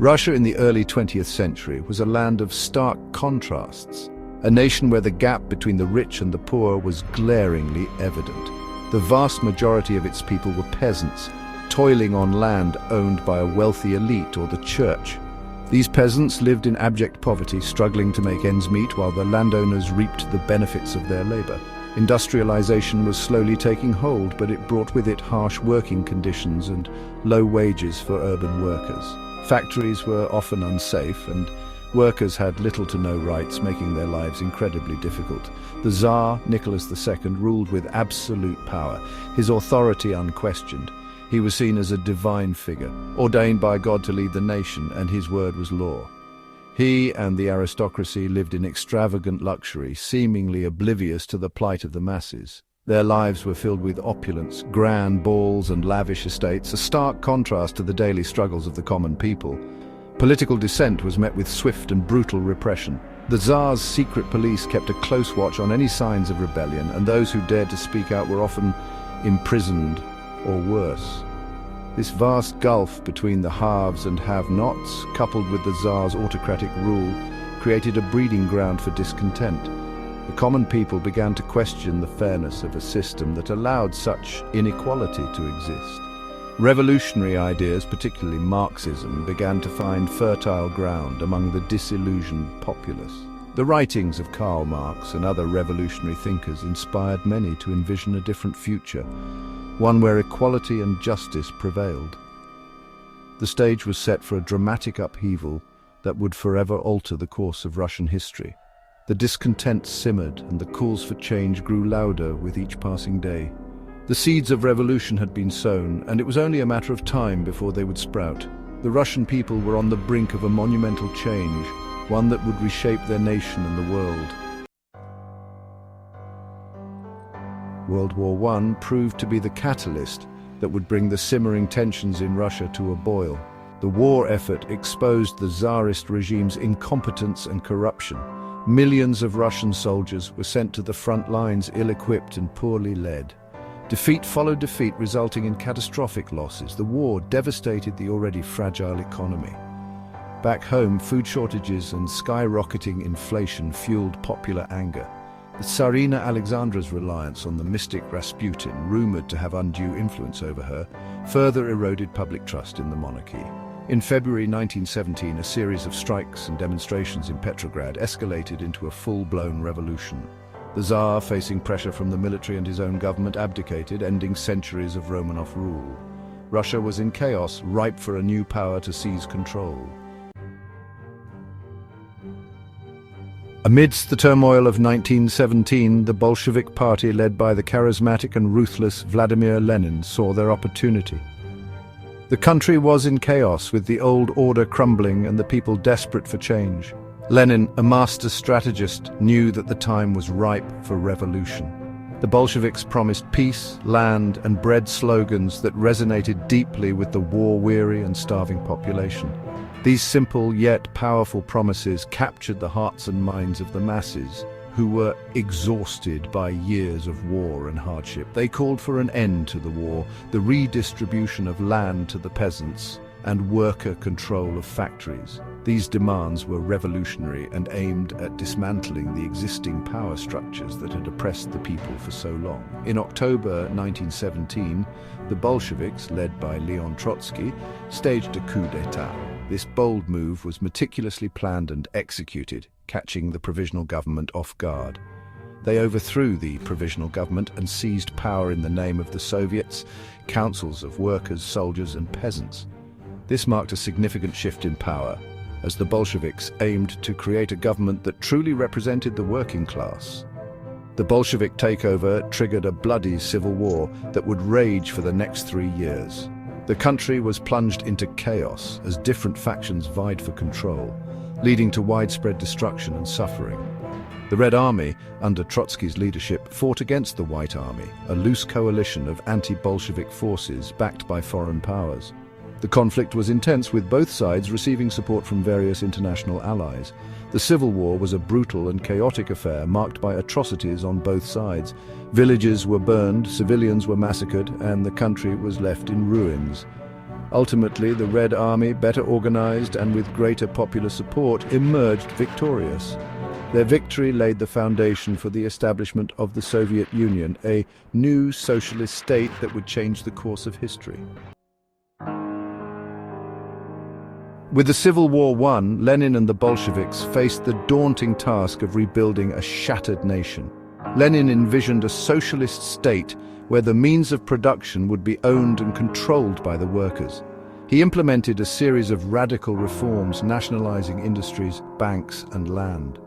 Russia in the early 20th century was a land of stark contrasts, a nation where the gap between the rich and the poor was glaringly evident. The vast majority of its people were peasants, toiling on land owned by a wealthy elite or the church. These peasants lived in abject poverty, struggling to make ends meet while the landowners reaped the benefits of their labor. Industrialization was slowly taking hold, but it brought with it harsh working conditions and low wages for urban workers. Factories were often unsafe, and workers had little to no rights, making their lives incredibly difficult. The Tsar, Nicholas II, ruled with absolute power, his authority unquestioned. He was seen as a divine figure, ordained by God to lead the nation, and his word was law. He and the aristocracy lived in extravagant luxury, seemingly oblivious to the plight of the masses. Their lives were filled with opulence, grand balls and lavish estates, a stark contrast to the daily struggles of the common people. Political dissent was met with swift and brutal repression. The Tsar's secret police kept a close watch on any signs of rebellion, and those who dared to speak out were often imprisoned or worse. This vast gulf between the haves and have-nots, coupled with the Tsar's autocratic rule, created a breeding ground for discontent. The common people began to question the fairness of a system that allowed such inequality to exist. Revolutionary ideas, particularly Marxism, began to find fertile ground among the disillusioned populace. The writings of Karl Marx and other revolutionary thinkers inspired many to envision a different future, one where equality and justice prevailed. The stage was set for a dramatic upheaval that would forever alter the course of Russian history. The discontent simmered, and the calls for change grew louder with each passing day. The seeds of revolution had been sown, and it was only a matter of time before they would sprout. The Russian people were on the brink of a monumental change, one that would reshape their nation and the world. World War I proved to be the catalyst that would bring the simmering tensions in Russia to a boil. The war effort exposed the Tsarist regime's incompetence and corruption. Millions of Russian soldiers were sent to the front lines ill-equipped and poorly led. Defeat followed defeat, resulting in catastrophic losses. The war devastated the already fragile economy. Back home, food shortages and skyrocketing inflation fueled popular anger. The Tsarina Alexandra's reliance on the mystic Rasputin, rumored to have undue influence over her, further eroded public trust in the monarchy. In February 1917, a series of strikes and demonstrations in Petrograd escalated into a full-blown revolution. The Tsar, facing pressure from the military and his own government, abdicated, ending centuries of Romanov rule. Russia was in chaos, ripe for a new power to seize control. Amidst the turmoil of 1917, the Bolshevik Party, led by the charismatic and ruthless Vladimir Lenin, saw their opportunity. The country was in chaos, with the old order crumbling and the people desperate for change. Lenin, a master strategist, knew that the time was ripe for revolution. The Bolsheviks promised peace, land, and bread slogans that resonated deeply with the war-weary and starving population. These simple yet powerful promises captured the hearts and minds of the masses, who were exhausted by years of war and hardship. They called for an end to the war, the redistribution of land to the peasants, and worker control of factories. These demands were revolutionary and aimed at dismantling the existing power structures that had oppressed the people for so long. In October 1917, the Bolsheviks, led by Leon Trotsky, staged a coup d'etat. This bold move was meticulously planned and executed, catching the provisional government off guard. They overthrew the provisional government and seized power in the name of the Soviets, councils of workers, soldiers, and peasants. This marked a significant shift in power, as the Bolsheviks aimed to create a government that truly represented the working class. The Bolshevik takeover triggered a bloody civil war that would rage for the next 3 years. The country was plunged into chaos as different factions vied for control, leading to widespread destruction and suffering. The Red Army, under Trotsky's leadership, fought against the White Army, a loose coalition of anti-Bolshevik forces backed by foreign powers. The conflict was intense, with both sides receiving support from various international allies. The Civil War was a brutal and chaotic affair marked by atrocities on both sides. Villages were burned, civilians were massacred, and the country was left in ruins. Ultimately, the Red Army, better organized and with greater popular support, emerged victorious. Their victory laid the foundation for the establishment of the Soviet Union, a new socialist state that would change the course of history. With the Civil War won, Lenin and the Bolsheviks faced the daunting task of rebuilding a shattered nation. Lenin envisioned a socialist state where the means of production would be owned and controlled by the workers. He implemented a series of radical reforms, nationalizing industries, banks, and land.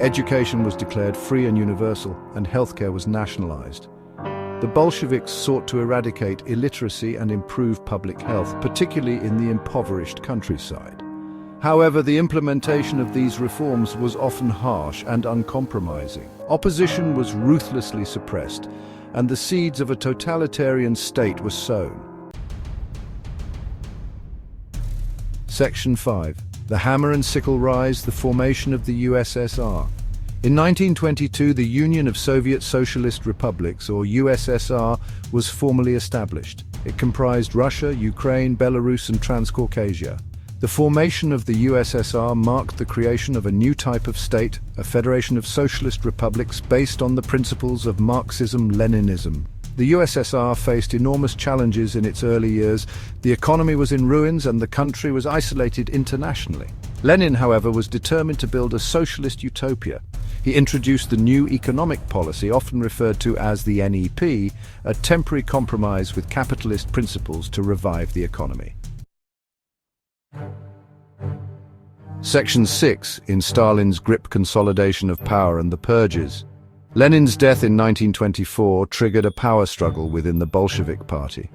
Education was declared free and universal, and healthcare was nationalized. The Bolsheviks sought to eradicate illiteracy and improve public health, particularly in the impoverished countryside. However, the implementation of these reforms was often harsh and uncompromising. Opposition was ruthlessly suppressed, and the seeds of a totalitarian state were sown. Section 5. The Hammer and Sickle Rise, the formation of the USSR. In 1922, the Union of Soviet Socialist Republics, or USSR, was formally established. It comprised Russia, Ukraine, Belarus, and Transcaucasia. The formation of the USSR marked the creation of a new type of state, a federation of socialist republics based on the principles of Marxism-Leninism. The USSR faced enormous challenges in its early years. The economy was in ruins and the country was isolated internationally. Lenin, however, was determined to build a socialist utopia. He introduced the new economic policy, often referred to as the NEP, a temporary compromise with capitalist principles to revive the economy. Section 6. In Stalin's grip, consolidation of power and the Purges. Lenin's death in 1924 triggered a power struggle within the Bolshevik Party.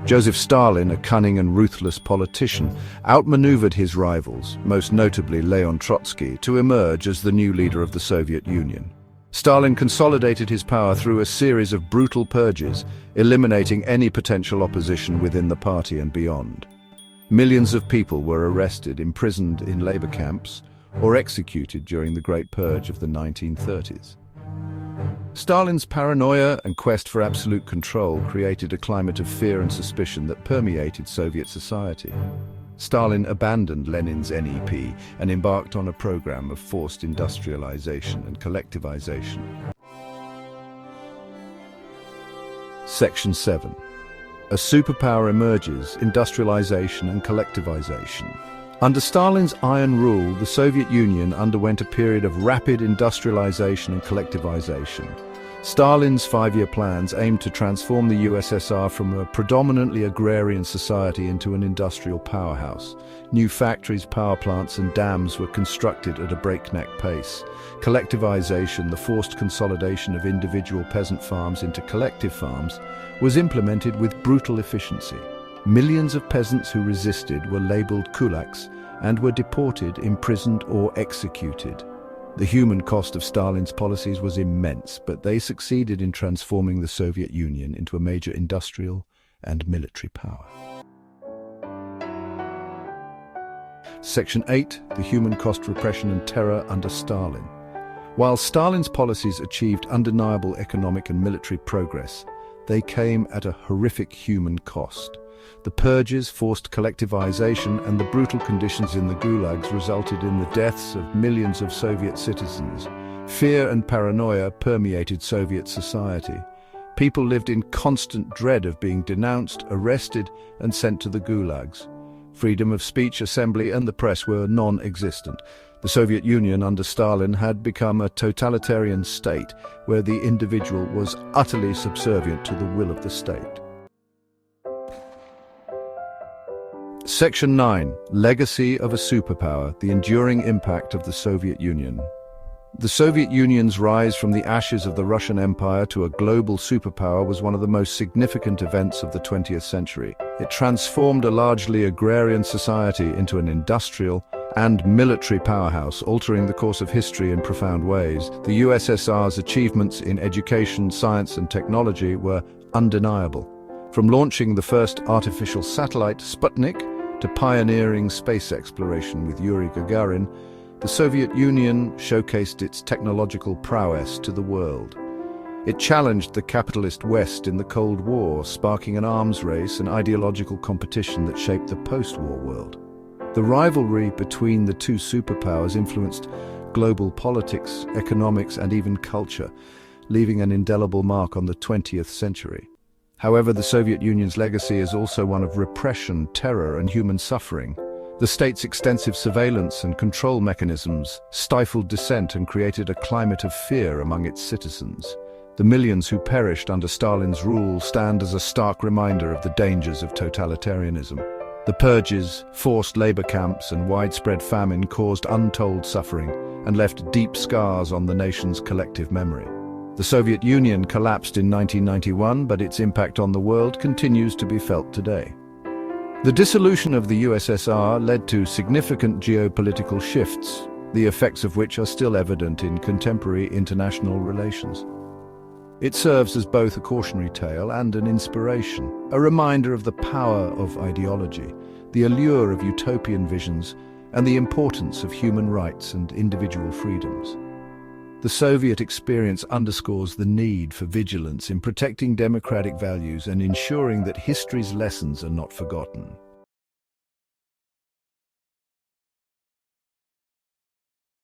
Joseph Stalin, a cunning and ruthless politician, outmaneuvered his rivals, most notably Leon Trotsky, to emerge as the new leader of the Soviet Union. Stalin consolidated his power through a series of brutal purges, eliminating any potential opposition within the party and beyond. Millions of people were arrested, imprisoned in labor camps, or executed during the Great Purge of the 1930s. Stalin's paranoia and quest for absolute control created a climate of fear and suspicion that permeated Soviet society. Stalin abandoned Lenin's NEP and embarked on a program of forced industrialization and collectivization. Section 7. A superpower emerges, industrialization and collectivization. Under Stalin's iron rule, the Soviet Union underwent a period of rapid industrialization and collectivization. Stalin's five-year plans aimed to transform the USSR from a predominantly agrarian society into an industrial powerhouse. New factories, power plants, and dams were constructed at a breakneck pace. Collectivization, the forced consolidation of individual peasant farms into collective farms, was implemented with brutal efficiency. Millions of peasants who resisted were labeled kulaks and were deported, imprisoned, or executed. The human cost of Stalin's policies was immense, but they succeeded in transforming the Soviet Union into a major industrial and military power. Section 8. The human cost, repression and terror under Stalin. While Stalin's policies achieved undeniable economic and military progress, they came at a horrific human cost. The purges, forced collectivization, and the brutal conditions in the gulags resulted in the deaths of millions of Soviet citizens. Fear and paranoia permeated Soviet society. People lived in constant dread of being denounced, arrested, and sent to the gulags. Freedom of speech, assembly, and the press were non-existent. The Soviet Union under Stalin had become a totalitarian state where the individual was utterly subservient to the will of the state. Section 9. Legacy of a superpower, the enduring impact of the Soviet Union. The Soviet Union's rise from the ashes of the Russian Empire to a global superpower was one of the most significant events of the 20th century. It transformed a largely agrarian society into an industrial and military powerhouse, altering the course of history in profound ways. The USSR's achievements in education, science, and technology were undeniable. From launching the first artificial satellite, Sputnik, to pioneering space exploration with Yuri Gagarin, the Soviet Union showcased its technological prowess to the world. It challenged the capitalist West in the Cold War, sparking an arms race and ideological competition that shaped the post-war world. The rivalry between the two superpowers influenced global politics, economics, and even culture, leaving an indelible mark on the 20th century. However, the Soviet Union's legacy is also one of repression, terror, and human suffering. The state's extensive surveillance and control mechanisms stifled dissent and created a climate of fear among its citizens. The millions who perished under Stalin's rule stand as a stark reminder of the dangers of totalitarianism. The Purges, forced labor camps, and widespread famine caused untold suffering and left deep scars on the nation's collective memory. The Soviet Union collapsed in 1991, but its impact on the world continues to be felt today. The dissolution of the USSR led to significant geopolitical shifts, the effects of which are still evident in contemporary international relations. It serves as both a cautionary tale and an inspiration, a reminder of the power of ideology, the allure of utopian visions, and the importance of human rights and individual freedoms. The Soviet experience underscores the need for vigilance in protecting democratic values and ensuring that history's lessons are not forgotten.